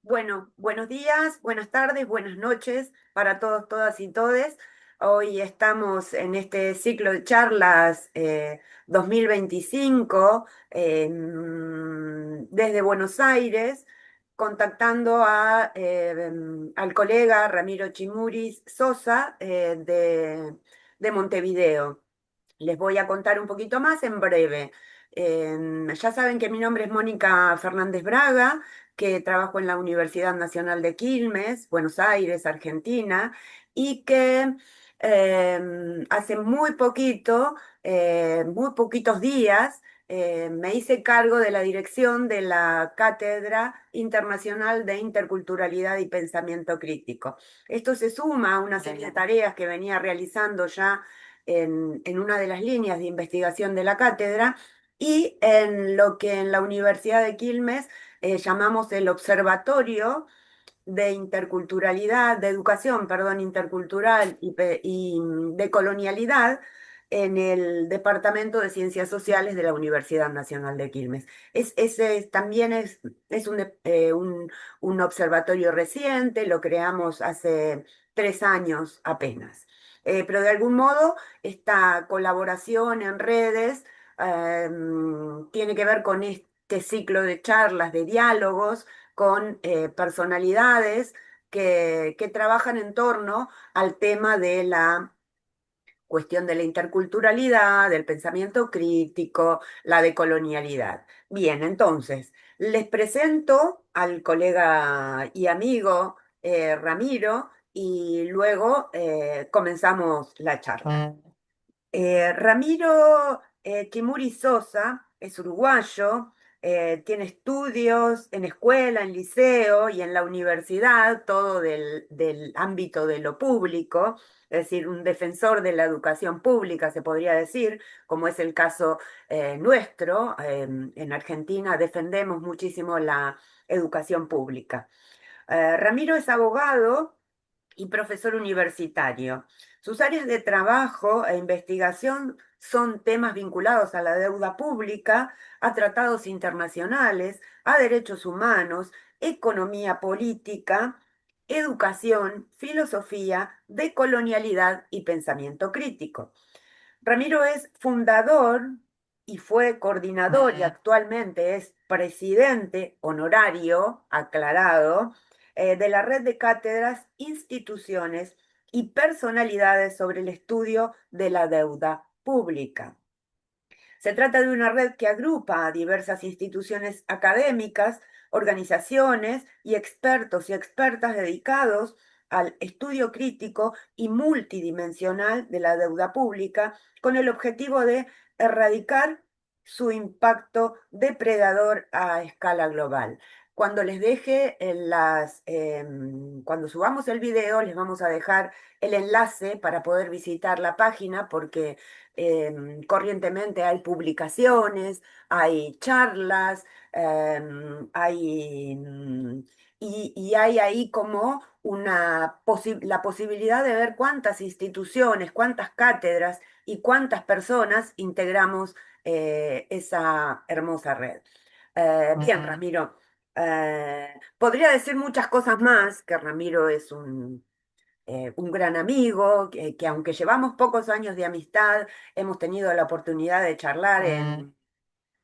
Bueno, buenos días, buenas tardes, buenas noches para todos, todas y todes. Hoy estamos en este ciclo de charlas 2025 desde Buenos Aires, contactando al colega Ramiro Chimuris Sosa de Montevideo. Les voy a contar un poquito más en breve. Ya saben que mi nombre es Mónica Fernández Braga, que trabajo en la Universidad Nacional de Quilmes, Buenos Aires, Argentina, y que hace muy poquitos días, me hice cargo de la dirección de la Cátedra Internacional de Interculturalidad y Pensamiento Crítico. Esto se suma a una serie de tareas que venía realizando ya en una de las líneas de investigación de la cátedra y en lo que en la Universidad de Quilmes llamamos el Observatorio de Interculturalidad, de Educación, perdón, Intercultural y de Colonialidad en el Departamento de Ciencias Sociales de la Universidad Nacional de Quilmes. También es un observatorio reciente, lo creamos hace 3 años apenas. Pero de algún modo esta colaboración en redes tiene que ver con este ciclo de charlas, de diálogos con personalidades que trabajan en torno al tema de la cuestión de la interculturalidad, del pensamiento crítico, la decolonialidad. Bien, entonces, les presento al colega y amigo Ramiro y luego comenzamos la charla. Ramiro Chimuri Sosa es uruguayo, tiene estudios en escuela, en liceo y en la universidad, todo del ámbito de lo público, es decir, un defensor de la educación pública, se podría decir, como es el caso nuestro. En Argentina defendemos muchísimo la educación pública. Ramiro es abogado y profesor universitario. Sus áreas de trabajo e investigación son temas vinculados a la deuda pública, a tratados internacionales, a derechos humanos, economía política, educación, filosofía, decolonialidad y pensamiento crítico. Ramiro es fundador y fue coordinador y actualmente es presidente honorario, aclarado, de la red de cátedras, instituciones y personalidades sobre el estudio de la deuda pública. Se trata de una red que agrupa a diversas instituciones académicas, organizaciones y expertos y expertas dedicados al estudio crítico y multidimensional de la deuda pública con el objetivo de erradicar su impacto depredador a escala global. Cuando les deje cuando subamos el video, les vamos a dejar el enlace para poder visitar la página porque corrientemente hay publicaciones, hay charlas, y hay ahí como la posibilidad de ver cuántas instituciones, cuántas cátedras y cuántas personas integramos esa hermosa red. Bien, Ramiro. Podría decir muchas cosas más, que Ramiro es un gran amigo, que aunque llevamos pocos años de amistad, hemos tenido la oportunidad de charlar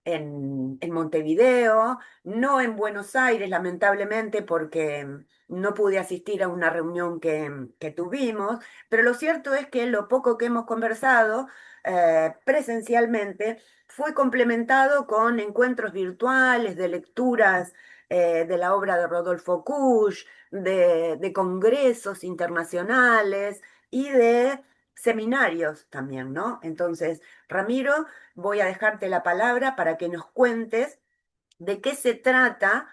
en Montevideo, no en Buenos Aires, lamentablemente, porque no pude asistir a una reunión que tuvimos, pero lo cierto es que lo poco que hemos conversado presencialmente fue complementado con encuentros virtuales de lecturas de la obra de Rodolfo Kusch, de congresos internacionales y de seminarios también, ¿no? Entonces, Ramiro, voy a dejarte la palabra para que nos cuentes de qué se trata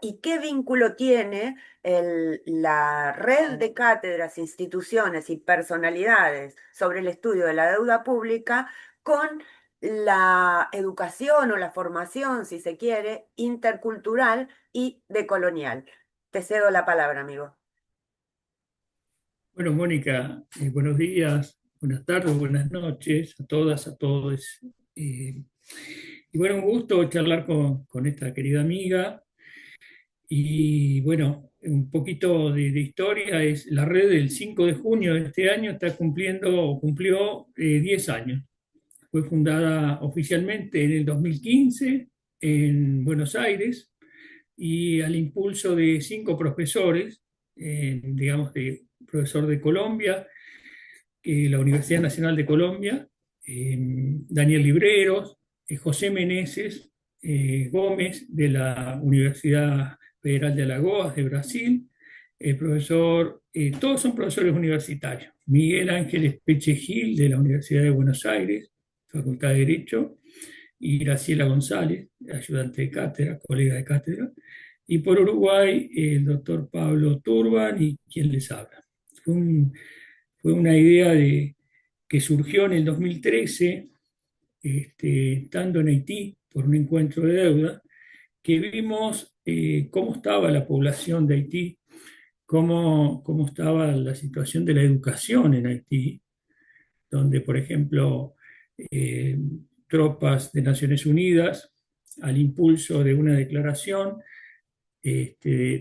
y qué vínculo tiene la red de cátedras, instituciones y personalidades sobre el estudio de la deuda pública con la educación o la formación, si se quiere, intercultural y decolonial. Te cedo la palabra, amigo. Bueno, Mónica, buenos días, buenas tardes, buenas noches a todas, a todos. Y bueno, un gusto charlar con esta querida amiga. Y bueno, un poquito de historia es la red del 5 de junio de este año está cumpliendo, o cumplió 10 años. Fue fundada oficialmente en el 2015 en Buenos Aires y al impulso de 5 profesores, digamos, de profesor de Colombia, la Universidad Nacional de Colombia, Daniel Libreros, José Meneses Gómez de la Universidad Federal de Alagoas de Brasil, el profesor, todos son profesores universitarios, Miguel Ángeles Peche Gil de la Universidad de Buenos Aires, Facultad de Derecho, y Graciela González, ayudante de cátedra, colega de cátedra, y por Uruguay el doctor Pablo Turban y quien les habla. Fue, un, fue una idea que surgió en el 2013, estando en Haití por un encuentro de deuda, que vimos cómo estaba la población de Haití, cómo estaba la situación de la educación en Haití, donde, por ejemplo, eh, tropas de Naciones Unidas, al impulso de una declaración,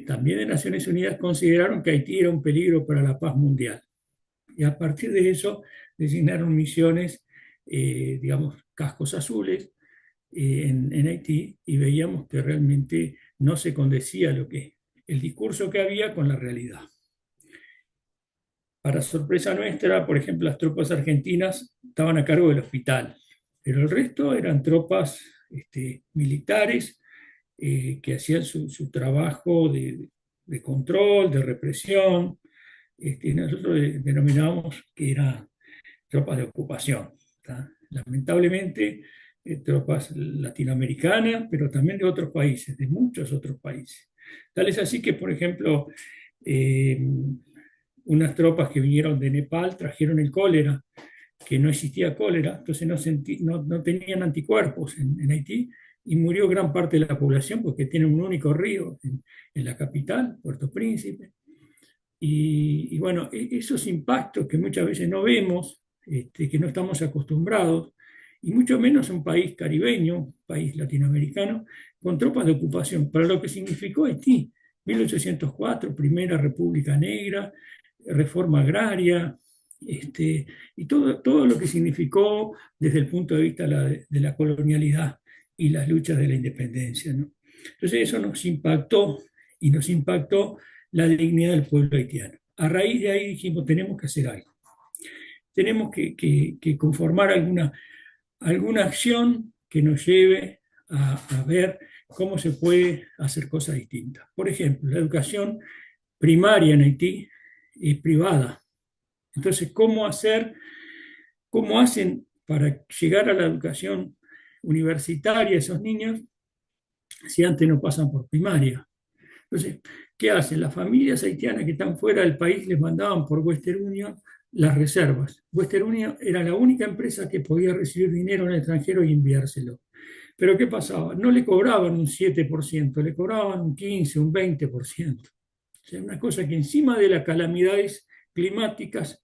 también de Naciones Unidas consideraron que Haití era un peligro para la paz mundial. Y a partir de eso designaron misiones, digamos, cascos azules en Haití, y veíamos que realmente no se condecía lo que el discurso que había con la realidad. Para sorpresa nuestra, por ejemplo, las tropas argentinas estaban a cargo del hospital, pero el resto eran tropas militares que hacían su trabajo de control, de represión. Nosotros denominábamos que eran tropas de ocupación. ¿Tá? Lamentablemente, tropas latinoamericanas, pero también de otros países, de muchos otros países. Tal es así que, por ejemplo, eh, unas tropas que vinieron de Nepal trajeron el cólera, que no existía cólera, entonces no tenían anticuerpos en Haití, y murió gran parte de la población porque tienen un único río en la capital, Puerto Príncipe. Y bueno, esos impactos que muchas veces no vemos, que no estamos acostumbrados, y mucho menos un país caribeño, un país latinoamericano, con tropas de ocupación, para lo que significó Haití. 1804, primera República Negra, reforma agraria, y todo lo que significó desde el punto de vista de la colonialidad y las luchas de la independencia, ¿no? Entonces eso nos impactó, y nos impactó la dignidad del pueblo haitiano. A raíz de ahí dijimos, tenemos que hacer algo. Tenemos que conformar alguna acción que nos lleve a ver cómo se puede hacer cosas distintas. Por ejemplo, la educación primaria en Haití es privada. Entonces, cómo hacen para llegar a la educación universitaria esos niños si antes no pasan por primaria? Entonces, ¿qué hacen? Las familias haitianas que están fuera del país les mandaban por Western Union las reservas. Western Union era la única empresa que podía recibir dinero en el extranjero y enviárselo. Pero ¿qué pasaba? No le cobraban un 7%, le cobraban un 15, un 20%. O sea, una cosa que encima de las calamidades climáticas,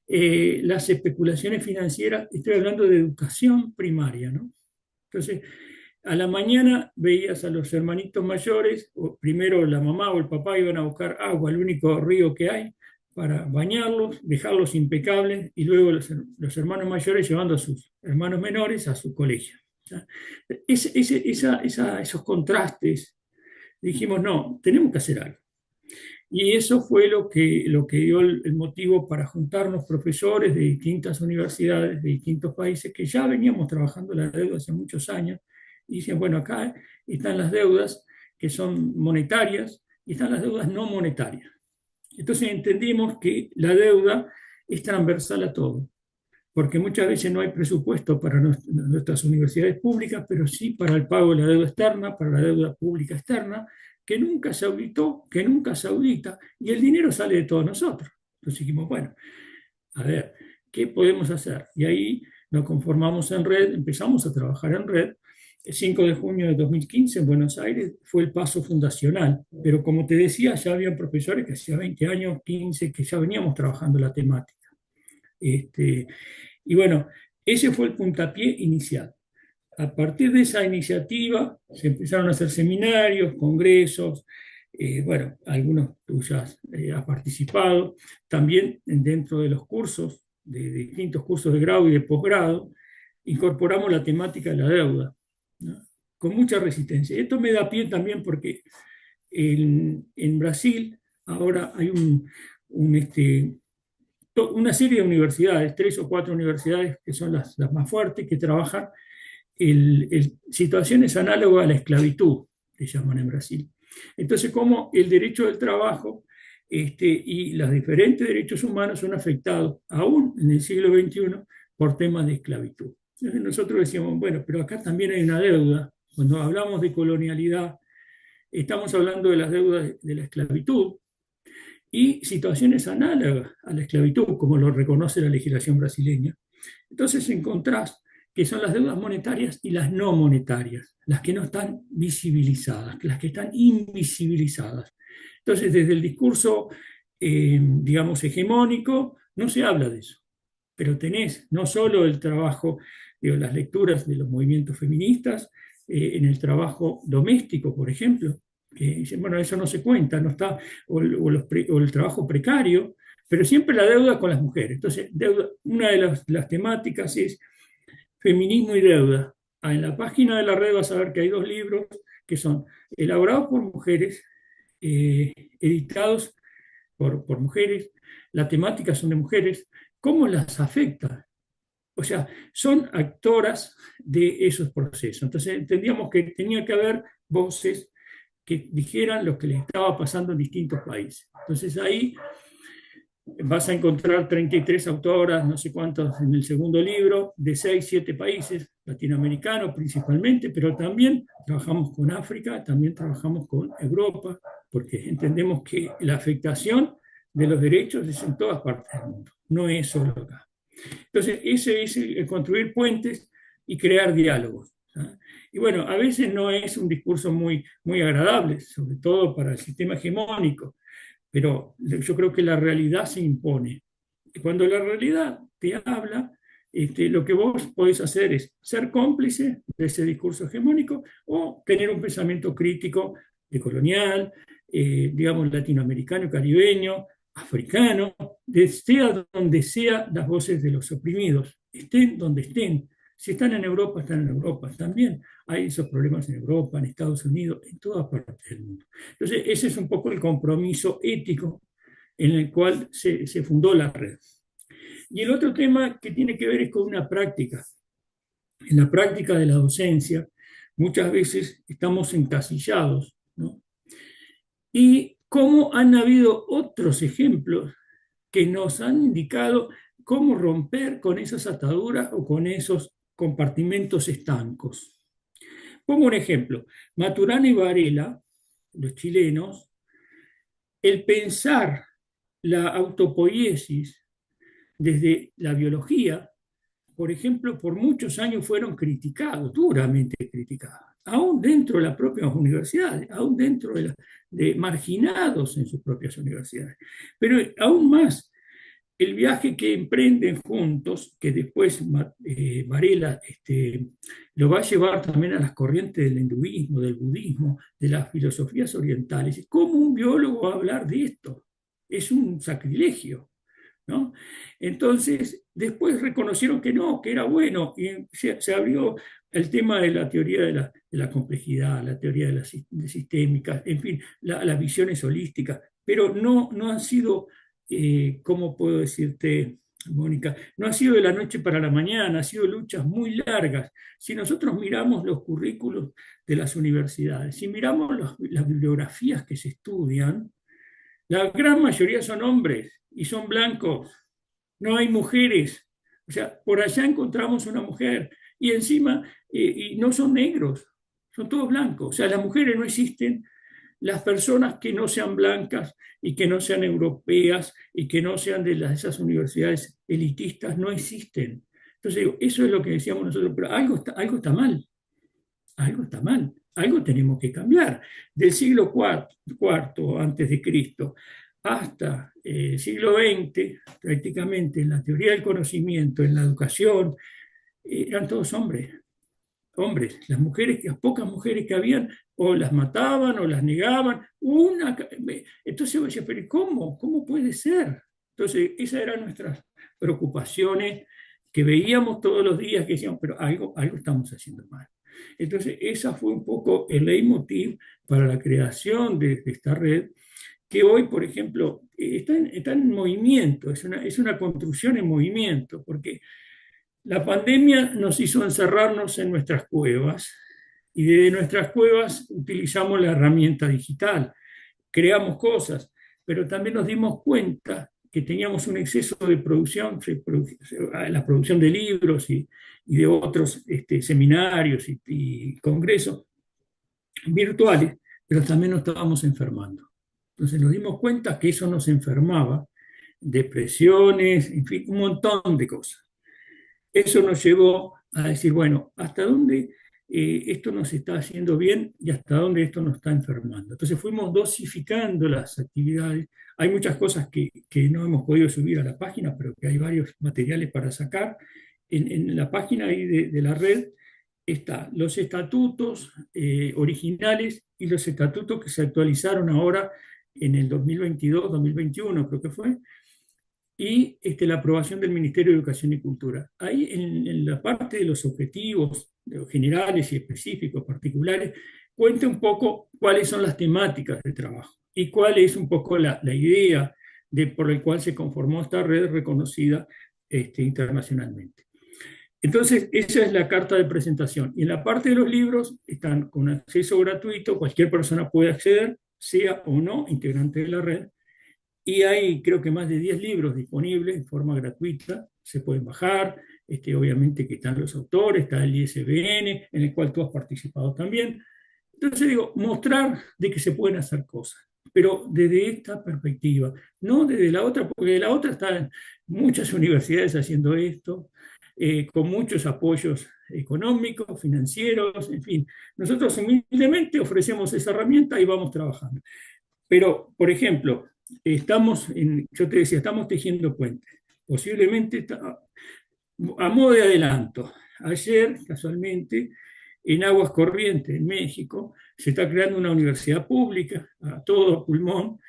las especulaciones financieras, estoy hablando de educación primaria, ¿no? Entonces, a la mañana veías a los hermanitos mayores, o primero la mamá o el papá iban a buscar agua, el único río que hay, para bañarlos, dejarlos impecables, y luego los hermanos mayores llevando a sus hermanos menores a su colegio. ¿Ya? Esos contrastes, dijimos, no, tenemos que hacer algo. Y eso fue lo que dio el motivo para juntarnos profesores de distintas universidades, de distintos países, que ya veníamos trabajando la deuda hace muchos años, y dicen, bueno, acá están las deudas que son monetarias y están las deudas no monetarias. Entonces entendimos que la deuda es transversal a todo, porque muchas veces no hay presupuesto para nuestras universidades públicas, pero sí para el pago de la deuda externa, para la deuda pública externa, que nunca se auditó, que nunca se audita, y el dinero sale de todos nosotros. Entonces dijimos, bueno, a ver, ¿qué podemos hacer? Y ahí nos conformamos en red, empezamos a trabajar en red. El 5 de junio de 2015 en Buenos Aires fue el paso fundacional, pero como te decía, ya habían profesores que hacía 20 años, 15, que ya veníamos trabajando la temática. Y bueno, ese fue el puntapié inicial. A partir de esa iniciativa se empezaron a hacer seminarios, congresos, bueno, algunos tú ya has participado, también dentro de los cursos, de distintos cursos de grado y de posgrado, incorporamos la temática de la deuda, ¿no? Con mucha resistencia. Esto me da pie también porque en Brasil ahora hay una serie de universidades, 3 o 4 universidades que son las más fuertes, que trabajan situaciones análogas a la esclavitud, que llaman en Brasil. Entonces, cómo el derecho del trabajo y los diferentes derechos humanos son afectados, aún en el siglo XXI, por temas de esclavitud. Entonces nosotros decíamos, bueno, pero acá también hay una deuda. Cuando hablamos de colonialidad, estamos hablando de las deudas de la esclavitud y situaciones análogas a la esclavitud, como lo reconoce la legislación brasileña. Entonces encontrás que son las deudas monetarias y las no monetarias, las que no están visibilizadas, las que están invisibilizadas. Entonces, desde el discurso, digamos, hegemónico, no se habla de eso, pero tenés no solo el trabajo, digo, las lecturas de los movimientos feministas, en el trabajo doméstico, por ejemplo, que dicen, bueno, eso no se cuenta, no está, o el trabajo precario, pero siempre la deuda con las mujeres. Entonces, una de las temáticas es feminismo y deuda. En la página de la red vas a ver que hay 2 libros que son elaborados por mujeres, editados por mujeres, las temáticas son de mujeres, ¿cómo las afecta? O sea, son actoras de esos procesos. Entonces entendíamos que tenía que haber voces que dijeran lo que les estaba pasando en distintos países. Entonces ahí vas a encontrar 33 autoras, no sé cuántos en el segundo libro, de 6, 7 países, latinoamericanos principalmente, pero también trabajamos con África, también trabajamos con Europa, porque entendemos que la afectación de los derechos es en todas partes del mundo, no es solo acá. Entonces, ese es el construir puentes y crear diálogos, ¿sí? Y bueno, a veces no es un discurso muy agradable, sobre todo para el sistema hegemónico, pero yo creo que la realidad se impone. Y cuando la realidad te habla, lo que vos podés hacer es ser cómplice de ese discurso hegemónico o tener un pensamiento crítico decolonial, digamos, latinoamericano, caribeño, africano, sea donde sea las voces de los oprimidos, estén donde estén. Si están en Europa, están en Europa. También hay esos problemas en Europa, en Estados Unidos, en todas partes del mundo. Entonces, ese es un poco el compromiso ético en el cual se fundó la red. Y el otro tema que tiene que ver es con una práctica. En la práctica de la docencia, muchas veces estamos encasillados, ¿no? Y cómo han habido otros ejemplos que nos han indicado cómo romper con esas ataduras o con esos compartimentos estancos. Pongo un ejemplo, Maturana y Varela, los chilenos, el pensar la autopoiesis desde la biología, por ejemplo, por muchos años fueron criticados, duramente criticados, aún dentro de las propias universidades, aún dentro de marginados en sus propias universidades. Pero aún más, el viaje que emprenden juntos, que después Varela lo va a llevar también a las corrientes del hinduismo, del budismo, de las filosofías orientales. ¿Cómo un biólogo va a hablar de esto? Es un sacrilegio, ¿no? Entonces, después reconocieron que no, que era bueno, y se abrió el tema de la teoría de la complejidad, la teoría de sistémica, en fin, las visiones holísticas, pero no han sido, ¿cómo puedo decirte, Mónica? No ha sido de la noche para la mañana, ha sido luchas muy largas. Si nosotros miramos los currículos de las universidades, si miramos las bibliografías que se estudian, la gran mayoría son hombres y son blancos, no hay mujeres. O sea, por allá encontramos una mujer y encima, y no son negros, son todos blancos. O sea, las mujeres no existen, las personas que no sean blancas y que no sean europeas y que no sean de esas universidades elitistas no existen. Entonces, digo, eso es lo que decíamos nosotros, pero algo está mal, algo está mal, algo tenemos que cambiar. Del siglo IV antes de Cristo hasta el siglo XX, prácticamente en la teoría del conocimiento, en la educación, eran todos hombres. hombres. Las mujeres, las pocas mujeres que habían, o las mataban o las negaban. Entonces yo decía, pero ¿cómo? ¿Cómo puede ser? Entonces, esas eran nuestras preocupaciones que veíamos todos los días, que decíamos, pero algo estamos haciendo mal. Entonces, esa fue un poco el leitmotiv para la creación de esta red, que hoy, por ejemplo, está en movimiento, es una construcción en movimiento, porque la pandemia nos hizo encerrarnos en nuestras cuevas y desde nuestras cuevas utilizamos la herramienta digital, creamos cosas, pero también nos dimos cuenta que teníamos un exceso de producción, la producción de libros y de otros seminarios y congresos virtuales, pero también nos estábamos enfermando. Entonces nos dimos cuenta que eso nos enfermaba, depresiones, en fin, un montón de cosas. Eso nos llevó a decir, bueno, ¿hasta dónde esto nos está haciendo bien y hasta dónde esto nos está enfermando? Entonces fuimos dosificando las actividades. Hay muchas cosas que no hemos podido subir a la página, pero que hay varios materiales para sacar. En la página ahí de la red están los estatutos originales y los estatutos que se actualizaron ahora en el 2022-2021, creo que fue, y la aprobación del Ministerio de Educación y Cultura. Ahí en la parte de los objetivos de los generales y específicos, particulares, cuenta un poco cuáles son las temáticas de trabajo y cuál es un poco la idea por el cual se conformó esta red reconocida internacionalmente. Entonces, esa es la carta de presentación. Y en la parte de los libros están con acceso gratuito, cualquier persona puede acceder, sea o no integrante de la red, y hay creo que más de 10 libros disponibles de forma gratuita, se pueden bajar, obviamente que están los autores, está el ISBN, en el cual tú has participado también. Entonces digo, mostrar de que se pueden hacer cosas, pero desde esta perspectiva, no desde la otra, porque de la otra están muchas universidades haciendo esto, con muchos apoyos económicos, financieros, en fin. Nosotros humildemente ofrecemos esa herramienta y vamos trabajando. Pero, por ejemplo, yo te decía, estamos tejiendo puentes. Posiblemente, a modo de adelanto, ayer, casualmente, en Aguas Corrientes, en México, se está creando una universidad pública a todo pulmón,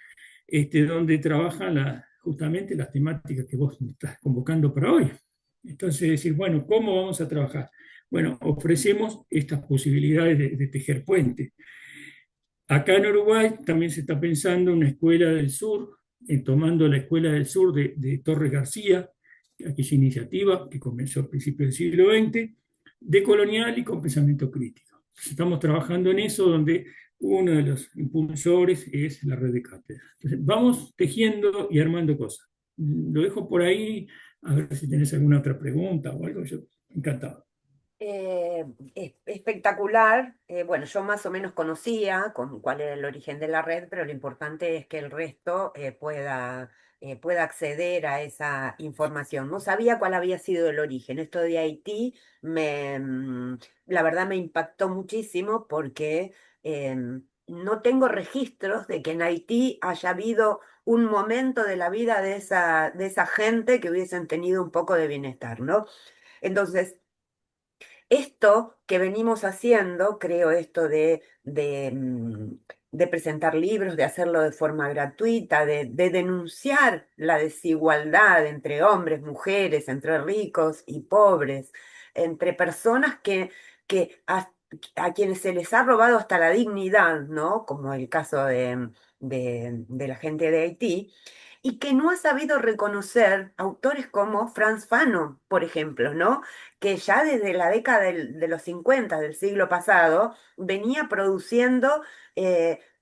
donde trabajan justamente las temáticas que vos me estás convocando para hoy. Entonces, decir, bueno, ¿cómo vamos a trabajar? Bueno, ofrecemos estas posibilidades de tejer puentes. Acá en Uruguay también se está pensando una escuela del sur, tomando la escuela del sur de Torres García, aquella iniciativa que comenzó a principios del siglo XX, de colonial y con pensamiento crítico. Estamos trabajando en eso, donde uno de los impulsores es la red de cátedras. Entonces, vamos tejiendo y armando cosas. Lo dejo por ahí, a ver si tenés alguna otra pregunta o algo, yo encantado. Eh, Espectacular. Bueno, yo más o menos conocía cuál era el origen de la red, pero lo importante es que el resto pueda acceder a esa información. No sabía cuál había sido el origen. Esto de Haití la verdad me impactó muchísimo porque no tengo registros de que en Haití haya habido un momento de la vida de esa gente que hubiesen tenido un poco de bienestar, ¿no? Entonces, esto que venimos haciendo, creo esto de presentar libros, de hacerlo de forma gratuita, de denunciar la desigualdad entre hombres, mujeres, entre ricos y pobres, entre personas que a quienes se les ha robado hasta la dignidad, ¿no? Como el caso de la gente de Haití y que no ha sabido reconocer autores como Franz Fanon, por ejemplo, ¿no? Que ya desde la década de los 50 del siglo pasado venía produciendo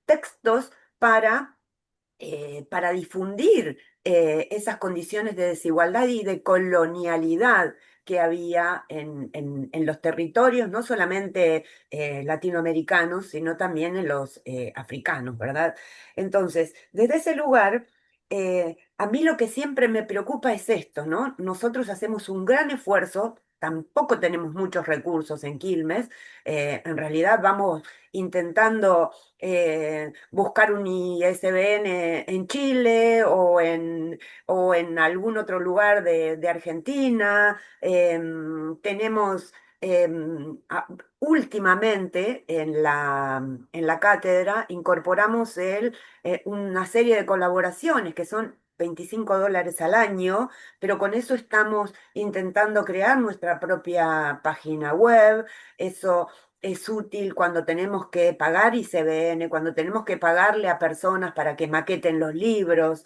textos para difundir esas condiciones de desigualdad y de colonialidad que había en los territorios, no solamente latinoamericanos, sino también en los africanos, ¿verdad? Entonces, desde ese lugar, a mí lo que siempre me preocupa es esto, ¿no? Nosotros hacemos un gran esfuerzo. Tampoco tenemos muchos recursos en Quilmes. En realidad vamos intentando buscar un ISBN en Chile o en algún otro lugar de Argentina. Tenemos últimamente en la cátedra incorporamos una serie de colaboraciones que son $25 al año, pero con eso estamos intentando crear nuestra propia página web. Eso es útil cuando tenemos que pagar ICBN, cuando tenemos que pagarle a personas para que maqueten los libros.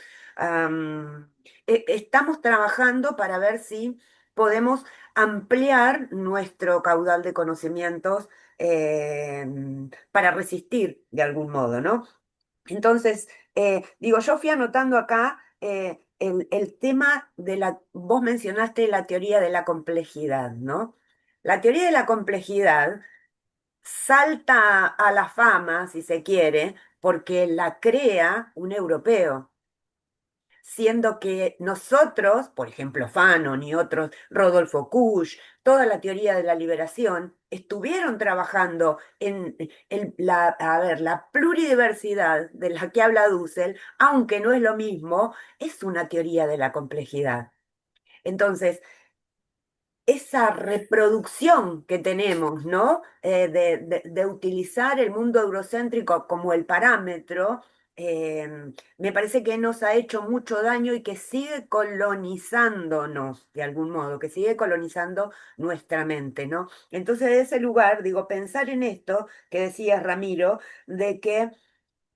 Estamos trabajando para ver si podemos ampliar nuestro caudal de conocimientos eh, para resistir de algún modo, ¿no? Entonces, digo, yo fui anotando acá el tema vos mencionaste la teoría de la complejidad, ¿no? La teoría de la complejidad salta a la fama, si se quiere, porque la crea un europeo, siendo que nosotros, por ejemplo, Fanon y otros, Rodolfo Kusch, toda la teoría de la liberación, estuvieron trabajando a ver, la pluridiversidad de la que habla Dussel, aunque no es lo mismo, es una teoría de la complejidad. Entonces, esa reproducción que tenemos, ¿no? De utilizar el mundo eurocéntrico como el parámetro, me parece que nos ha hecho mucho daño y que sigue colonizándonos de algún modo, que sigue colonizando nuestra mente, ¿no? Entonces, de ese lugar, digo, pensar en esto que decías, Ramiro, de que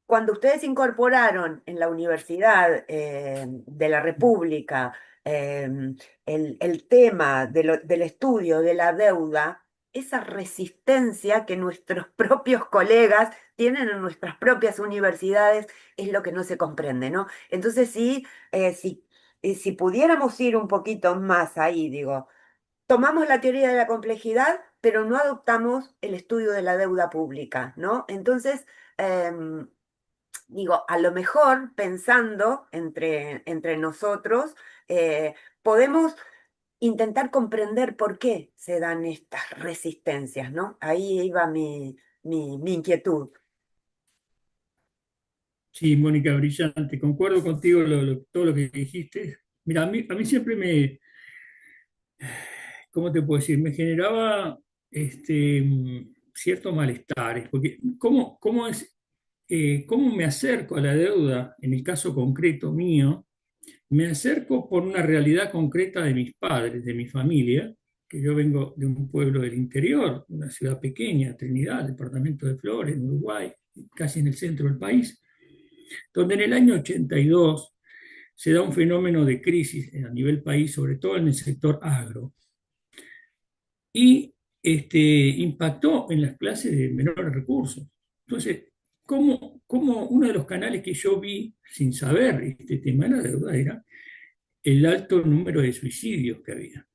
cuando ustedes incorporaron en la Universidad de la República eh, el tema del estudio de la deuda, esa resistencia que nuestros propios colegas tienen en nuestras propias universidades es lo que no se comprende, ¿no? Entonces, sí, si pudiéramos ir un poquito más ahí, digo, tomamos la teoría de la complejidad, pero no adoptamos el estudio de la deuda pública, ¿no? Entonces, digo, a lo mejor pensando entre nosotros, podemos intentar comprender por qué se dan estas resistencias, ¿no? Ahí iba mi inquietud. Sí, Mónica, brillante. Concuerdo contigo todo lo que dijiste. Mira, a mí siempre ¿cómo te puedo decir? Me generaba ciertos malestares, porque ¿cómo me acerco a la deuda en el caso concreto mío? Me acerco por una realidad concreta de mis padres, de mi familia, que yo vengo de un pueblo del interior, una ciudad pequeña, Trinidad, departamento de Flores, en Uruguay, casi en el centro del país, donde en el año 82 se da un fenómeno de crisis a nivel país, sobre todo en el sector agro, y impactó en las clases de menores recursos. Entonces, ¿cómo uno de los canales que yo vi sin saber este tema de la deuda era el alto número de suicidios que había?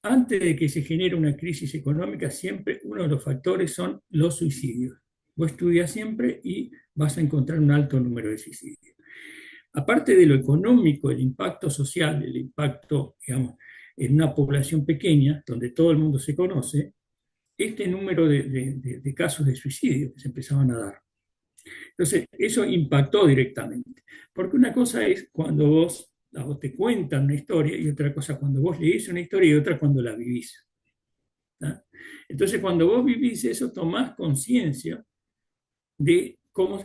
Antes de que se genere una crisis económica, siempre uno de los factores son los suicidios. Vos estudias siempre y vas a encontrar un alto número de suicidios. Aparte de lo económico, el impacto social, el impacto, digamos, en una población pequeña, donde todo el mundo se conoce, este número de casos de suicidio que se empezaban a dar. Entonces, eso impactó directamente. Porque una cosa es cuando a vos te cuentan una historia y otra cosa cuando vos leís una historia y otra cuando la vivís. ¿Tá? Entonces, cuando vos vivís eso, tomás conciencia de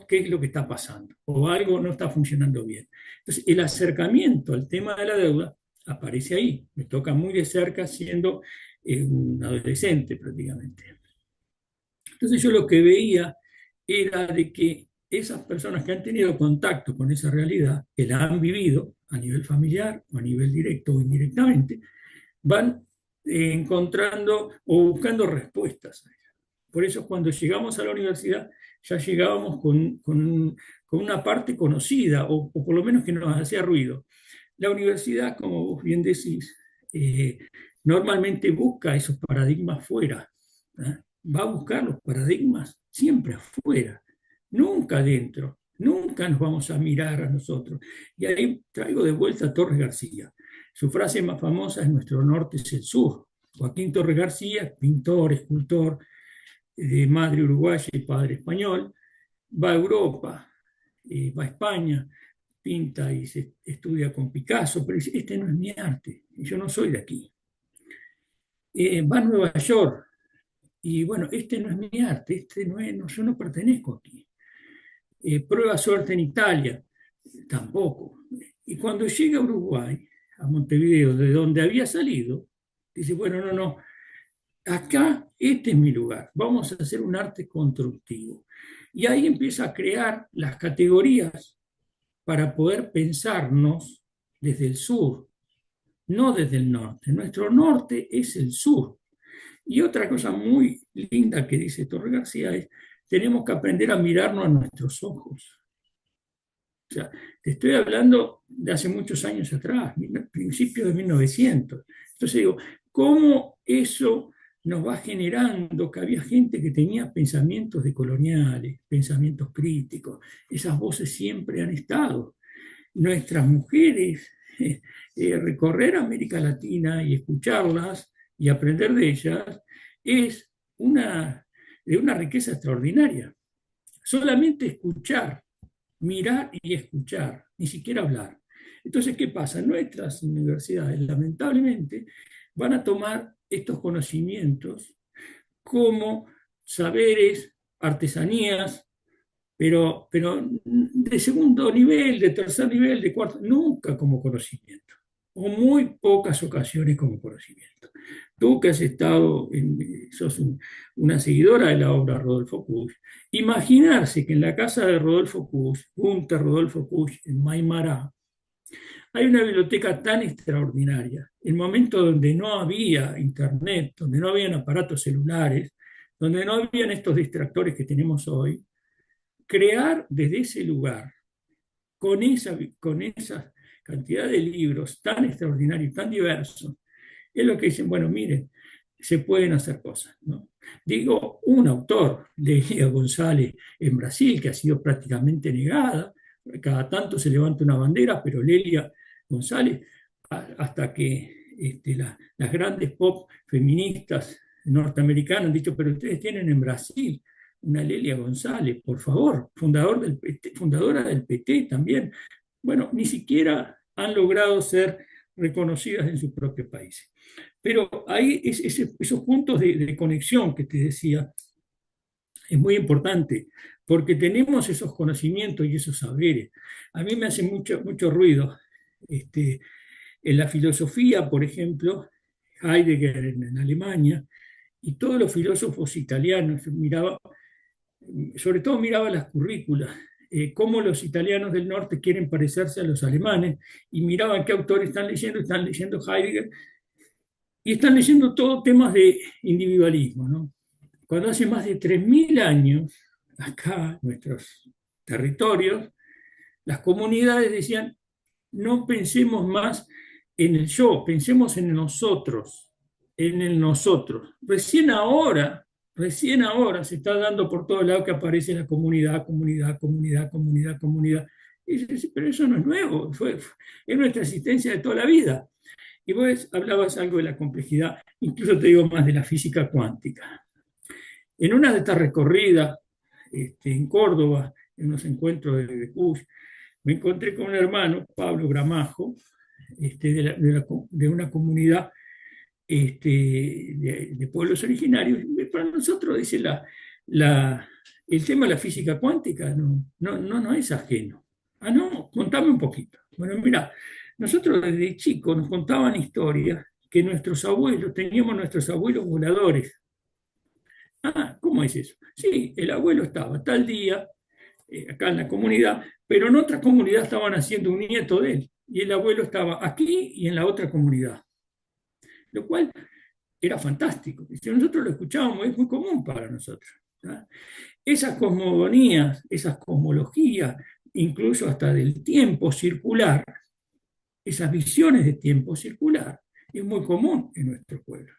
qué es lo que está pasando o algo no está funcionando bien. Entonces, el acercamiento al tema de la deuda aparece ahí. Me toca muy de cerca siendo un adolescente prácticamente. Entonces yo lo que veía era de que esas personas que han tenido contacto con esa realidad, que la han vivido a nivel familiar o a nivel directo o indirectamente, van encontrando o buscando respuestas a ella. Por eso cuando llegamos a la universidad ya llegábamos con una parte conocida o por lo menos que nos hacía ruido. La universidad, como vos bien decís, normalmente busca esos paradigmas fuera. ¿Eh? Va a buscar los paradigmas siempre afuera, nunca adentro. Nunca nos vamos a mirar a nosotros. Y ahí traigo de vuelta a Torres García. Su frase más famosa es nuestro norte es el sur. Joaquín Torres García, pintor, escultor, de madre uruguaya y padre español, va a Europa, va a España, pinta y se estudia con Picasso, pero dice, este no es mi arte, yo no soy de aquí. Va a Nueva York, y bueno, este no es mi arte, este no es, no, yo no pertenezco aquí. Prueba suerte en Italia, tampoco. Y cuando llega a Uruguay, a Montevideo, de donde había salido, dice, bueno, no, no, acá este es mi lugar, vamos a hacer un arte constructivo. Y ahí empieza a crear las categorías para poder pensarnos desde el sur, no desde el norte. Nuestro norte es el sur. Y otra cosa muy linda que dice Torre García es, tenemos que aprender a mirarnos a nuestros ojos. O sea, te estoy hablando de hace muchos años atrás, principios de 1900. Entonces digo, ¿cómo eso nos va generando que había gente que tenía pensamientos decoloniales, pensamientos críticos? Esas voces siempre han estado. Nuestras mujeres, recorrer América Latina y escucharlas y aprender de ellas es de una riqueza extraordinaria. Solamente escuchar, mirar y escuchar, ni siquiera hablar. Entonces, ¿qué pasa? Nuestras universidades, lamentablemente, van a tomar estos conocimientos como saberes, artesanías, pero de segundo nivel, de tercer nivel, de cuarto, nunca como conocimiento, o muy pocas ocasiones como conocimiento. Tú que has estado, sos una seguidora de la obra de Rodolfo Puig, imaginarse que en la casa de Rodolfo Puig, Gunther Rodolfo Puig, en Maimará, hay una biblioteca tan extraordinaria, en momentos donde no había internet, donde no habían aparatos celulares, donde no habían estos distractores que tenemos hoy, crear desde ese lugar, con esa cantidad de libros tan extraordinarios, tan diversos, es lo que dicen, bueno, miren, se pueden hacer cosas, ¿no? Digo, un autor, Lelia González, en Brasil, que ha sido prácticamente negada, cada tanto se levanta una bandera, pero Lelia González, hasta que las grandes pop feministas norteamericanas han dicho, pero ustedes tienen en Brasil una Lelia González, por favor, fundadora del PT también. Bueno, ni siquiera han logrado ser reconocidas en sus propios países. Pero ahí esos puntos de conexión que te decía es muy importante, porque tenemos esos conocimientos y esos saberes. A mí me hace mucho ruido. En la filosofía, por ejemplo, Heidegger en Alemania, y todos los filósofos italianos, sobre todo miraba las currículas, cómo los italianos del norte quieren parecerse a los alemanes, y miraban qué autores están leyendo Heidegger, y están leyendo todo temas de individualismo, ¿no? Cuando hace más de 3.000 años, acá, en nuestros territorios, las comunidades decían, no pensemos más en el yo, pensemos en nosotros, en el nosotros. Recién ahora se está dando por todos lados que aparece la comunidad, comunidad, comunidad, comunidad, comunidad. Y dice, pero eso no es nuevo, es nuestra existencia de toda la vida. Y vos hablabas algo de la complejidad, incluso te digo más de la física cuántica. En una de estas recorridas en Córdoba, en unos encuentros de Puig, me encontré con un hermano, Pablo Gramajo, de una comunidad de pueblos originarios. Para nosotros, dice, el tema de la física cuántica no es ajeno. Ah, no, contame un poquito. Bueno, mira, nosotros desde chicos nos contaban historias que teníamos nuestros abuelos voladores. Ah, ¿cómo es eso? Sí, el abuelo estaba tal día, acá en la comunidad, pero en otra comunidad estaban haciendo un nieto de él, y el abuelo estaba aquí y en la otra comunidad, lo cual era fantástico. Y si nosotros lo escuchábamos, es muy común para nosotros. ¿tá? Esas cosmogonías, esas cosmologías, incluso hasta del tiempo circular, esas visiones de tiempo circular, es muy común en nuestros pueblos,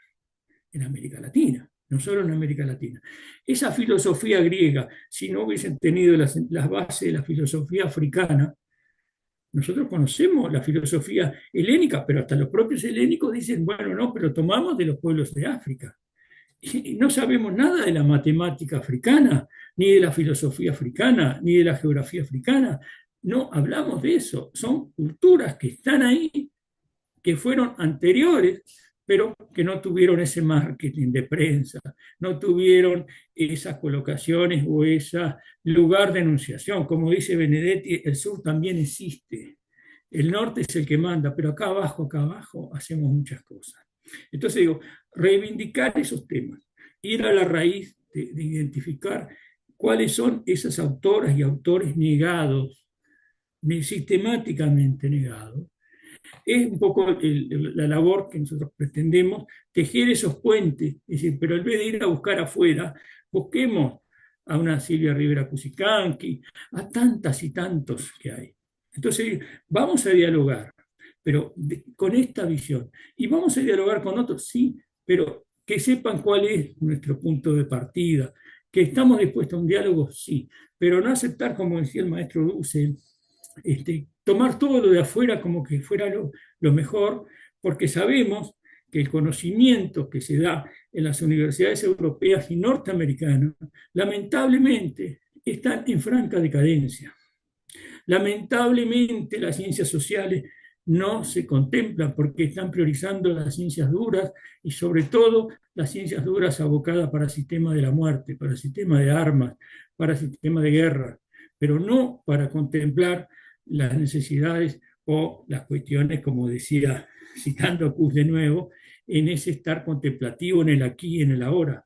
en América Latina, no solo en América Latina. Esa filosofía griega, si no hubiesen tenido las bases de la filosofía africana, nosotros conocemos la filosofía helénica, pero hasta los propios helénicos dicen, bueno, no, pero tomamos de los pueblos de África. Y no sabemos nada de la matemática africana, ni de la filosofía africana, ni de la geografía africana. No hablamos de eso. Son culturas que están ahí, que fueron anteriores, pero que no tuvieron ese marketing de prensa, no tuvieron esas colocaciones o ese lugar de enunciación. Como dice Benedetti, el sur también existe. El norte es el que manda, pero acá abajo hacemos muchas cosas. Entonces digo, reivindicar esos temas, ir a la raíz de identificar cuáles son esas autoras y autores negados, sistemáticamente negados, es un poco la labor que nosotros pretendemos, tejer esos puentes, es decir, pero en vez de ir a buscar afuera, busquemos a una Silvia Rivera Cusicanqui, a tantas y tantos que hay. Entonces, vamos a dialogar, pero con esta visión. Y vamos a dialogar con otros, sí, pero que sepan cuál es nuestro punto de partida, que estamos dispuestos a un diálogo, sí, pero no aceptar, como decía el maestro Dussel, tomar todo lo de afuera como que fuera lo mejor, porque sabemos que el conocimiento que se da en las universidades europeas y norteamericanas, lamentablemente, están en franca decadencia. Lamentablemente, las ciencias sociales no se contemplan porque están priorizando las ciencias duras y sobre todo las ciencias duras abocadas para el sistema de la muerte, para el sistema de armas, para el sistema de guerra, pero no para contemplar las necesidades o las cuestiones, como decía, citando a Kuhn de nuevo, en ese estar contemplativo en el aquí y en el ahora.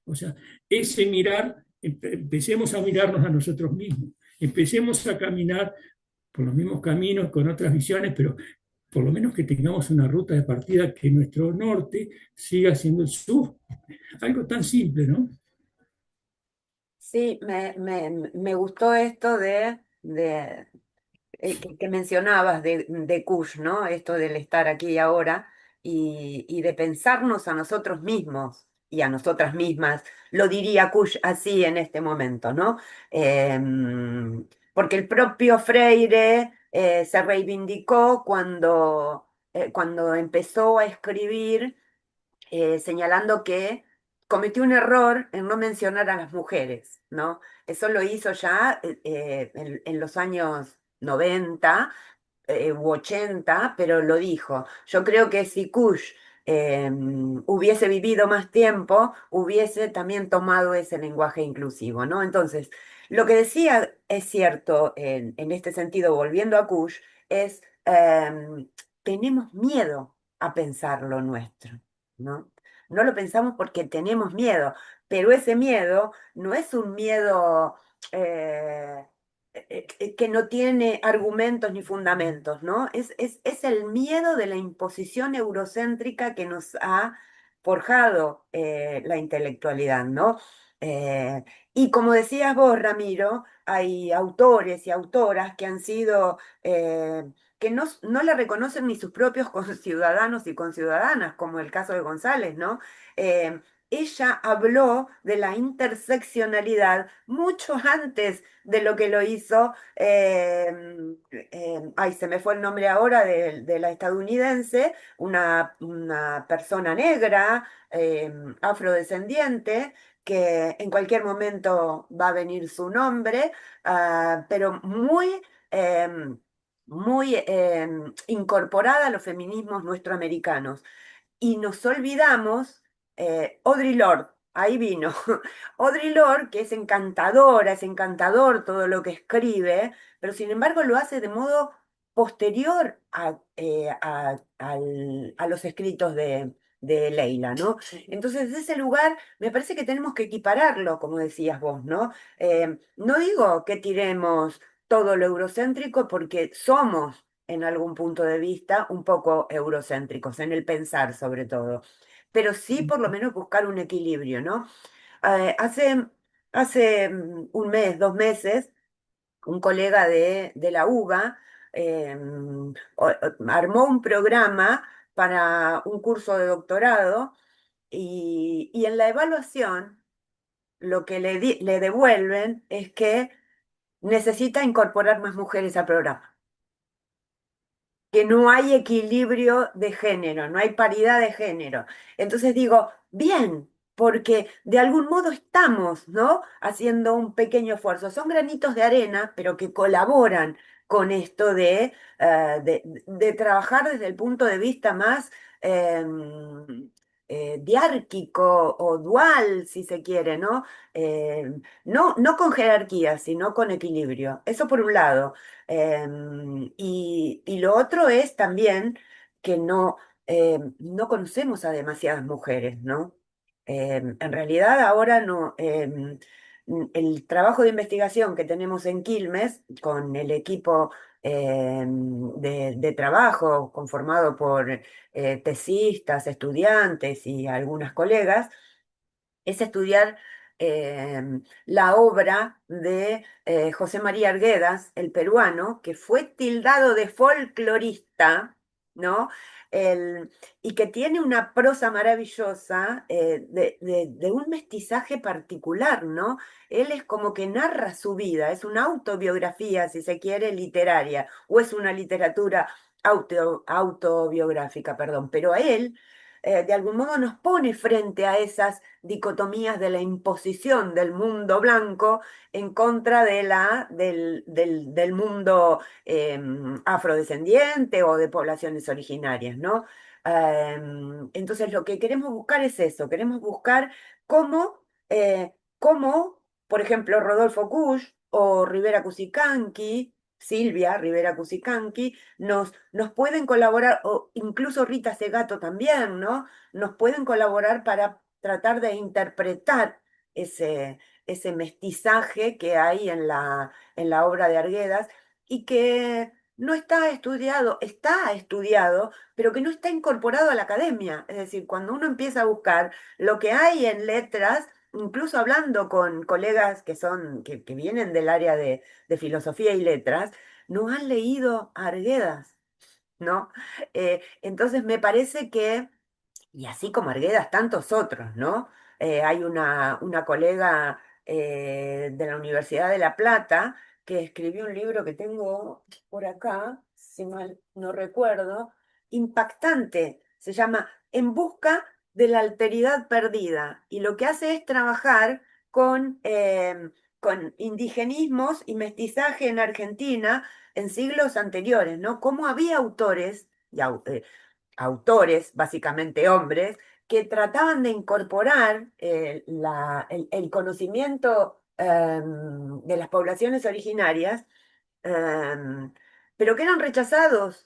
O sea, ese mirar, empecemos a mirarnos a nosotros mismos, empecemos a caminar por los mismos caminos, con otras visiones, pero por lo menos que tengamos una ruta de partida que nuestro norte siga siendo el sur. Algo tan simple, ¿no? Sí, me gustó esto que mencionabas de Kush, ¿no? Esto del estar aquí y ahora y de pensarnos a nosotros mismos y a nosotras mismas, lo diría Kush así en este momento, ¿no? Porque el propio Freire se reivindicó cuando empezó a escribir señalando que cometió un error en no mencionar a las mujeres, ¿no? Eso lo hizo ya en los años 90 u 80, pero lo dijo. Yo creo que si Kush hubiese vivido más tiempo, hubiese también tomado ese lenguaje inclusivo, ¿no? Entonces, lo que decía es cierto en este sentido, volviendo a Kush, es tenemos miedo a pensar lo nuestro, ¿no? No lo pensamos porque tenemos miedo, pero ese miedo no es un miedo eh, que no tiene argumentos ni fundamentos, ¿no? Es el miedo de la imposición eurocéntrica que nos ha forjado la intelectualidad, ¿no? Eh, y como decías vos, Ramiro, hay autores y autoras que han sido, que no la reconocen ni sus propios conciudadanos y conciudadanas, como el caso de González, ¿no? Eh, ella habló de la interseccionalidad mucho antes de lo que lo hizo, ay, se me fue el nombre ahora de la estadounidense, una persona negra, afrodescendiente, que en cualquier momento va a venir su nombre, pero muy incorporada a los feminismos nuestroamericanos. Y nos olvidamos, Audre Lorde, ahí vino. Audre Lorde, que es encantadora, es encantador todo lo que escribe, pero sin embargo lo hace de modo posterior a los escritos de Leila, ¿no? Entonces, desde ese lugar, me parece que tenemos que equipararlo, como decías vos, ¿no? No digo que tiremos todo lo eurocéntrico porque somos en algún punto de vista un poco eurocéntricos, en el pensar sobre todo, pero sí por lo menos buscar un equilibrio, ¿no? Eh, hace un mes, 2 meses, un colega de la UBA armó un programa para un curso de doctorado y en la evaluación lo que le devuelven es que necesita incorporar más mujeres al programa, que no hay equilibrio de género, no hay paridad de género. Entonces digo, bien, porque de algún modo estamos, ¿no? Haciendo un pequeño esfuerzo. Son granitos de arena, pero que colaboran con esto de trabajar desde el punto de vista más diárquico o dual, si se quiere, ¿no? No con jerarquía, sino con equilibrio. Eso por un lado. Y lo otro es también que no conocemos a demasiadas mujeres, ¿no? En realidad ahora no. El trabajo de investigación que tenemos en Quilmes con el equipo de trabajo conformado por tesistas, estudiantes y algunas colegas, es estudiar la obra de José María Arguedas, el peruano, que fue tildado de folclorista, ¿no? El- y que tiene una prosa maravillosa de un mestizaje particular, ¿no? Él es como que narra su vida, es una autobiografía, si se quiere, literaria, o es una literatura autobiográfica, perdón, pero a él de algún modo nos pone frente a esas dicotomías de la imposición del mundo blanco en contra del mundo afrodescendiente o de poblaciones originarias, ¿no? Entonces lo que queremos buscar es eso, queremos buscar cómo, cómo, por ejemplo, Rodolfo Kusch o Rivera Cusicanqui, Silvia Rivera Cusicanqui, nos pueden colaborar, o incluso Rita Segato también, ¿no? Nos pueden colaborar para tratar de interpretar ese mestizaje que hay en la obra de Arguedas y que no está estudiado, pero que no está incorporado a la academia. Es decir, cuando uno empieza a buscar lo que hay en letras, incluso hablando con colegas que vienen del área de filosofía y letras, no han leído a Arguedas, ¿no? Entonces me parece que y así como Arguedas, tantos otros, ¿no? Hay una colega de la Universidad de La Plata que escribió un libro que tengo por acá, si mal no recuerdo, impactante. Se llama En busca de la alteridad perdida. Y lo que hace es trabajar con indigenismos y mestizaje en Argentina en siglos anteriores, ¿no? Cómo había autores autores, básicamente hombres, que trataban de incorporar el conocimiento de las poblaciones originarias, em, pero que eran rechazados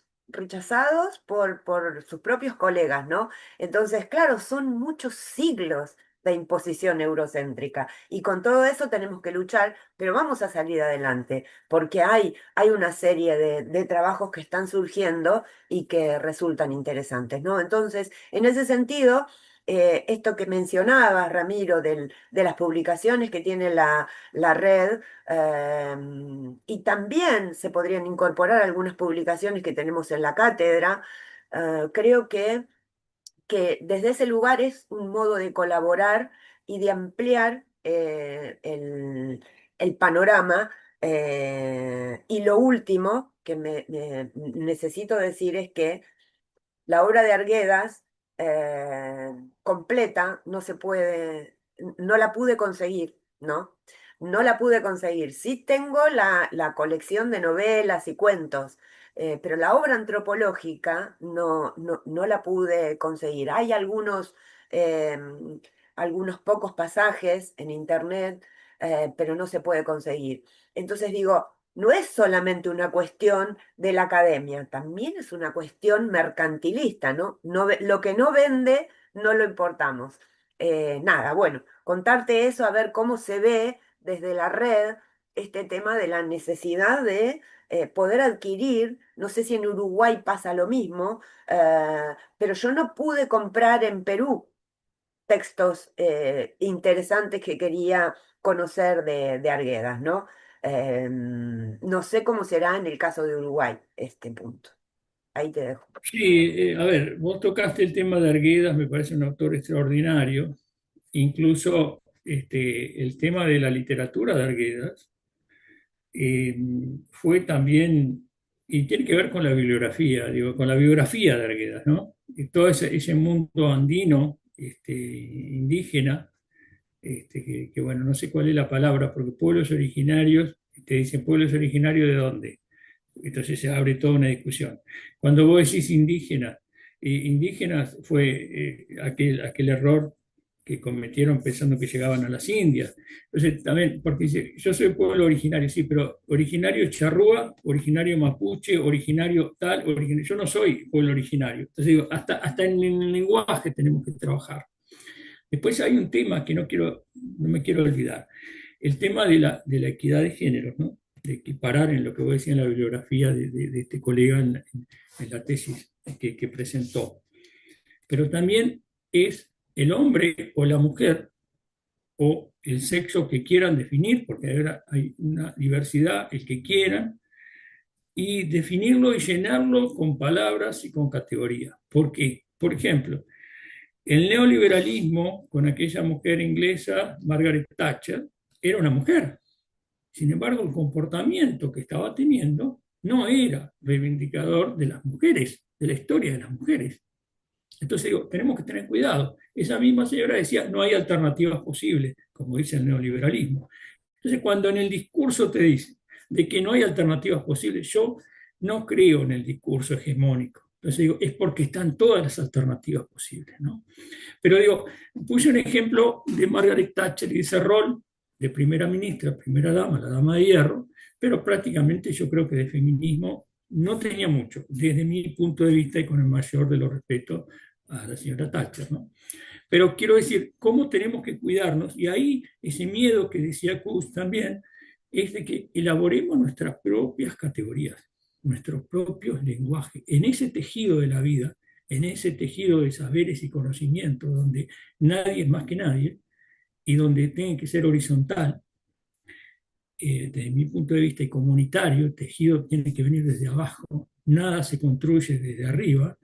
por sus propios colegas, ¿no? Entonces, claro, son muchos siglos de imposición eurocéntrica y con todo eso tenemos que luchar, pero vamos a salir adelante, porque hay una serie de trabajos que están surgiendo y que resultan interesantes, ¿no? Entonces, en ese sentido, esto que mencionabas, Ramiro, de las publicaciones que tiene la red, y también se podrían incorporar algunas publicaciones que tenemos en la cátedra. Creo que desde ese lugar es un modo de colaborar y de ampliar el panorama. Y lo último que necesito decir es que la obra de Arguedas completa no se puede, no la pude conseguir, ¿no? No la pude conseguir. Sí tengo la colección de novelas y cuentos, pero la obra antropológica no la pude conseguir. Hay eh, algunos pocos pasajes en internet, pero no se puede conseguir. Entonces digo, no es solamente una cuestión de la academia, también es una cuestión mercantilista, ¿no? Lo que no vende, no lo importamos. Nada, bueno, contarte eso, a ver cómo se ve desde la red este tema de la necesidad de poder adquirir, no sé si en Uruguay pasa lo mismo, pero yo no pude comprar en Perú textos interesantes que quería conocer de Arguedas, ¿no? No sé cómo será en el caso de Uruguay este punto. Ahí te dejo. Sí, a ver, vos tocaste el tema de Arguedas, me parece un autor extraordinario. Incluso el tema de la literatura de Arguedas eh, fue también, y tiene que ver con la bibliografía, digo, con la biografía de Arguedas, ¿no? Y todo ese mundo andino indígena, bueno, no sé cuál es la palabra, porque pueblos originarios, te dicen pueblos originarios de dónde. Entonces se abre toda una discusión. Cuando vos decís indígena, indígenas fue aquel error que cometieron pensando que llegaban a las Indias. Entonces también, porque dice, yo soy pueblo originario, sí, pero originario charrúa, originario mapuche, originario tal, yo no soy pueblo originario. Entonces digo, hasta en el lenguaje tenemos que trabajar. Después hay un tema que no me quiero olvidar, el tema de la equidad de género, ¿no? De equiparar en lo que voy a decir en la bibliografía de este colega en la tesis que presentó. Pero también es el hombre o la mujer o el sexo que quieran definir, porque ahora hay una diversidad, el que quieran, y definirlo y llenarlo con palabras y con categorías. ¿Por qué? Por ejemplo, el neoliberalismo, con aquella mujer inglesa, Margaret Thatcher, era una mujer. Sin embargo, el comportamiento que estaba teniendo no era reivindicador de las mujeres, de la historia de las mujeres. Entonces digo, tenemos que tener cuidado. Esa misma señora decía, no hay alternativas posibles, como dice el neoliberalismo. Entonces, cuando en el discurso te dicen de que no hay alternativas posibles, yo no creo en el discurso hegemónico. Entonces digo, es porque están todas las alternativas posibles, ¿no? Pero digo, puse un ejemplo de Margaret Thatcher y ese rol de primera ministra, primera dama, la dama de hierro, pero prácticamente yo creo que de feminismo no tenía mucho, desde mi punto de vista y con el mayor de los respetos a la señora Thatcher, ¿no? Pero quiero decir, ¿cómo tenemos que cuidarnos? Y ahí ese miedo que decía Kuss también, es de que elaboremos nuestras propias categorías, nuestros propios lenguajes, en ese tejido de la vida, en ese tejido de saberes y conocimientos, donde nadie es más que nadie y donde tiene que ser horizontal, desde mi punto de vista y comunitario, el tejido tiene que venir desde abajo, nada se construye desde arriba.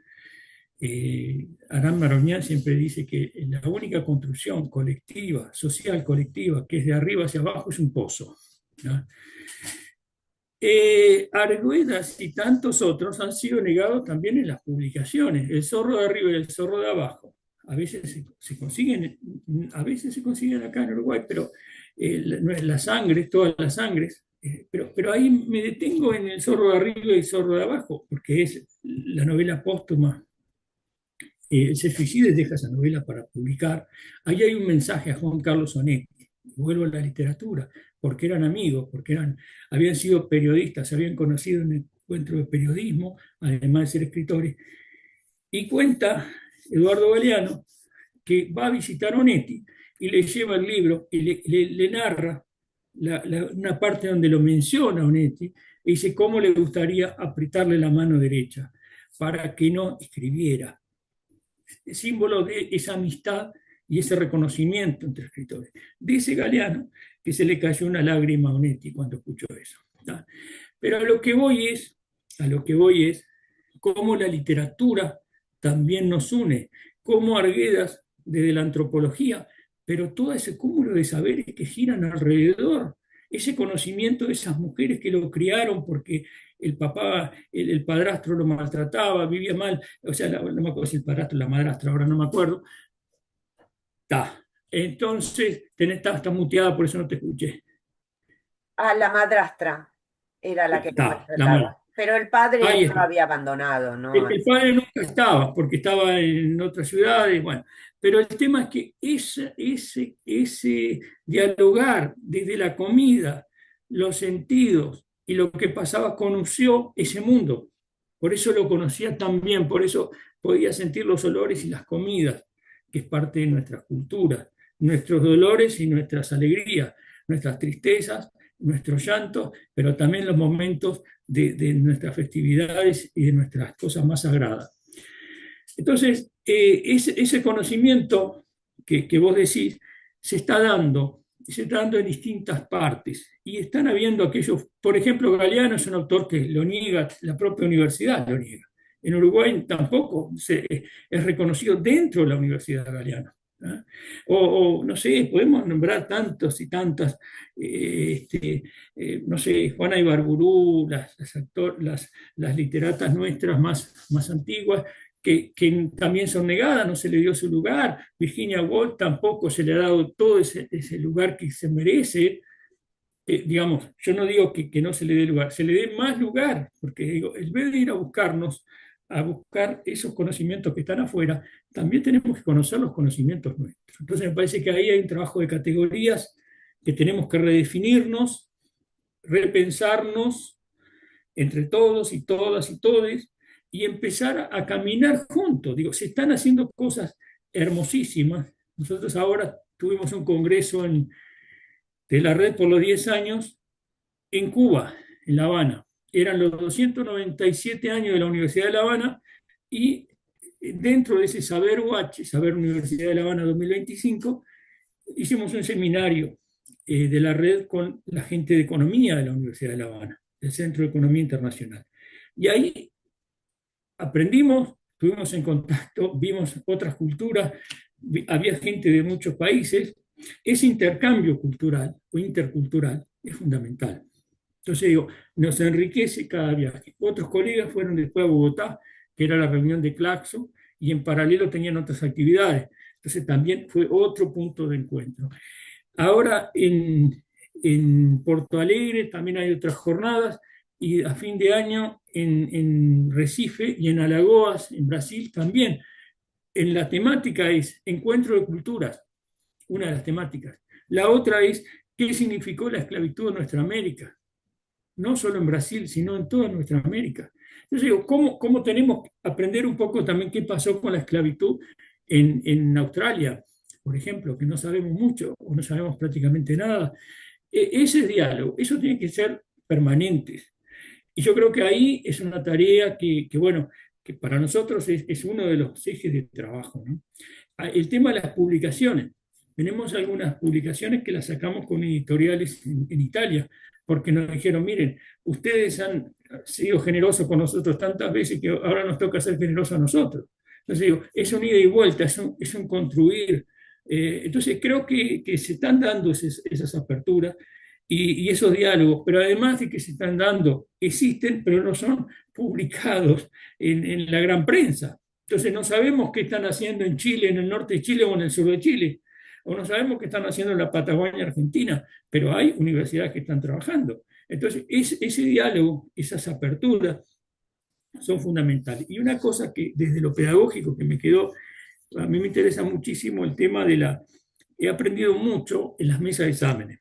Arán Maroñán siempre dice que la única construcción colectiva, social colectiva, que es de arriba hacia abajo, es un pozo, ¿no? Arguedas y tantos otros han sido negados también en las publicaciones. El zorro de arriba y el zorro de abajo. A veces se consiguen acá en Uruguay, pero no es la sangre, todas las sangres. Pero ahí me detengo en el zorro de arriba y el zorro de abajo, porque es la novela póstuma. Se suicida y deja esa novela para publicar. Ahí hay un mensaje a Juan Carlos Onetti. Vuelvo a la literatura, porque eran amigos, habían sido periodistas, se habían conocido en el encuentro de periodismo, además de ser escritores. Y cuenta Eduardo Galeano que va a visitar a Onetti y le lleva el libro y le narra una parte donde lo menciona Onetti y dice cómo le gustaría apretarle la mano derecha para que no escribiera, símbolo de esa amistad y ese reconocimiento entre escritores. Dice Galeano que se le cayó una lágrima a Onetti cuando escuchó eso. ¿Tá? Pero a lo que voy es cómo la literatura también nos une, cómo Arguedas desde la antropología, pero todo ese cúmulo de saberes que giran alrededor, ese conocimiento de esas mujeres que lo criaron porque el papá, el padrastro lo maltrataba, vivía mal, o sea, no me acuerdo si el padrastro, la madrastra, ahora no me acuerdo. Está. Entonces, está muteada, por eso no te escuché. Ah, la madrastra era la que lo Está, la maltrataba. mala. Pero el padre Ahí no lo está. había abandonado, ¿no? El padre nunca estaba, porque estaba en otras ciudades, bueno. Pero el tema es que ese dialogar desde la comida, los sentidos y lo que pasaba, conoció ese mundo. Por eso lo conocía tan bien, por eso podía sentir los olores y las comidas, que es parte de nuestra cultura, nuestros dolores y nuestras alegrías, nuestras tristezas, nuestros llantos, pero también los momentos de nuestras festividades y de nuestras cosas más sagradas. Entonces, ese conocimiento que vos decís se está dando en distintas partes y están habiendo aquellos, por ejemplo, Galeano es un autor que lo niega, la propia universidad lo niega. En Uruguay tampoco es reconocido dentro de la Universidad Galeano. ¿Ah? No sé, podemos nombrar tantos y tantas, no sé, Juana Ibarburú, las literatas nuestras más antiguas, que también son negadas, no se le dio su lugar. Virginia Woolf tampoco se le ha dado todo ese lugar que se merece. Digamos, yo no digo que no se le dé lugar, se le dé más lugar, porque digo, en vez de ir a buscarnos, a buscar esos conocimientos que están afuera, también tenemos que conocer los conocimientos nuestros. Entonces me parece que ahí hay un trabajo de categorías que tenemos que redefinirnos, repensarnos entre todos y todas y todes y empezar a caminar juntos. Digo, se están haciendo cosas hermosísimas. Nosotros ahora tuvimos un congreso de la red por los 10 años en Cuba, en La Habana. Eran los 297 años de la Universidad de La Habana y dentro de ese Saber UH, Saber Universidad de La Habana 2025, hicimos un seminario de la red con la gente de economía de la Universidad de La Habana, del Centro de Economía Internacional. Y ahí aprendimos, estuvimos en contacto, vimos otras culturas, había gente de muchos países. Ese intercambio cultural o intercultural es fundamental. Entonces digo, nos enriquece cada viaje. Otros colegas fueron después a Bogotá, que era la reunión de Claxo, y en paralelo tenían otras actividades. Entonces también fue otro punto de encuentro. Ahora en Porto Alegre también hay otras jornadas y a fin de año en Recife y en Alagoas, en Brasil también. En la temática es encuentro de culturas, una de las temáticas. La otra es qué significó la esclavitud en nuestra América, no solo en Brasil, sino en toda nuestra América. Entonces digo, ¿cómo tenemos que aprender un poco también qué pasó con la esclavitud en Australia, por ejemplo, que no sabemos mucho o no sabemos prácticamente nada? Ese diálogo, eso tiene que ser permanente. Y yo creo que ahí es una tarea bueno, que para nosotros es uno de los ejes de trabajo, ¿no? El tema de las publicaciones. Tenemos algunas publicaciones que las sacamos con editoriales en Italia, porque nos dijeron, miren, ustedes han sido generosos con nosotros tantas veces que ahora nos toca ser generosos a nosotros. Entonces digo, es un ida y vuelta, es un construir. Entonces creo que se están dando esas aperturas y esos diálogos, pero además de que se están dando, existen, pero no son publicados en la gran prensa. Entonces no sabemos qué están haciendo en Chile, en el norte de Chile o en el sur de Chile, o no sabemos qué están haciendo en la Patagonia Argentina, pero hay universidades que están trabajando. Entonces ese diálogo, esas aperturas son fundamentales. Y una cosa que desde lo pedagógico que me quedó, a mí me interesa muchísimo el tema de la... He aprendido mucho en las mesas de exámenes.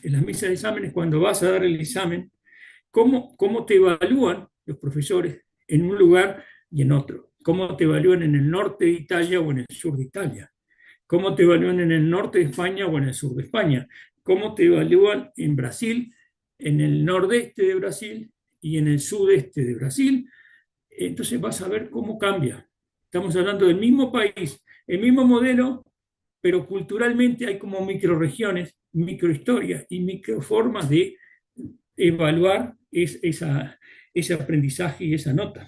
En las mesas de exámenes, cuando vas a dar el examen, cómo te evalúan los profesores en un lugar y en otro. Cómo te evalúan en el norte de Italia o en el sur de Italia. Cómo te evalúan en el norte de España o en el sur de España. Cómo te evalúan en Brasil, en el nordeste de Brasil y en el sudeste de Brasil. Entonces vas a ver cómo cambia. Estamos hablando del mismo país, el mismo modelo, pero culturalmente hay como microregiones, microhistorias y microformas de evaluar ese aprendizaje y esa nota.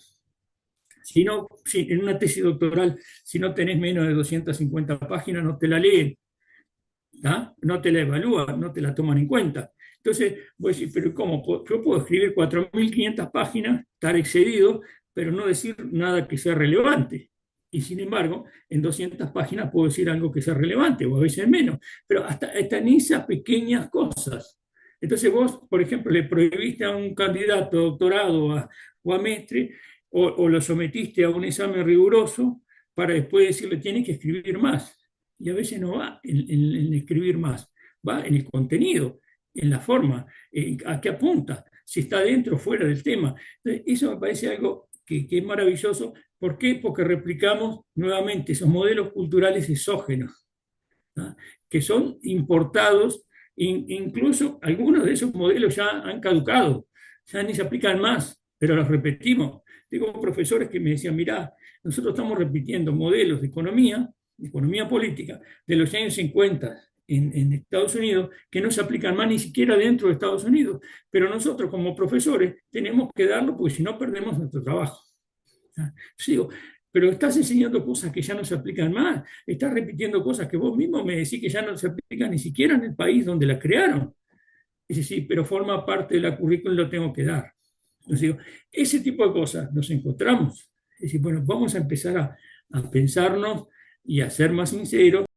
Si no, en una tesis doctoral, si no tenés menos de 250 páginas, no te la leen, ¿no? No te la evalúan, no te la toman en cuenta. Entonces, voy a decir, pero ¿cómo? Yo puedo escribir 4.500 páginas, estar excedido, pero no decir nada que sea relevante. Y sin embargo, en 200 páginas puedo decir algo que sea relevante, o a veces menos, pero hasta en esas pequeñas cosas. Entonces vos, por ejemplo, le prohibiste a un candidato a doctorado o a mestre, o lo sometiste a un examen riguroso para después decirle, tienes que escribir más. Y a veces no va en escribir más, va en el contenido, en la forma, a qué apunta, si está dentro o fuera del tema. Entonces, eso me parece algo que es maravilloso. ¿Por qué? Porque replicamos nuevamente esos modelos culturales exógenos, ¿no? Que son importados, incluso algunos de esos modelos ya han caducado, ya ni se aplican más, pero los repetimos. Tengo profesores que me decían, mirá, nosotros estamos repitiendo modelos de economía política, de los años 50 en Estados Unidos, que no se aplican más ni siquiera dentro de Estados Unidos. Pero nosotros como profesores tenemos que darlo porque si no perdemos nuestro trabajo. Yo digo, pero estás enseñando cosas que ya no se aplican más, estás repitiendo cosas que vos mismo me decís que ya no se aplican ni siquiera en el país donde las crearon. Dice, sí, pero forma parte de la currícula y lo tengo que dar. Entonces digo, ese tipo de cosas nos encontramos Es decir, bueno, vamos a empezar a pensarnos y a ser más sinceros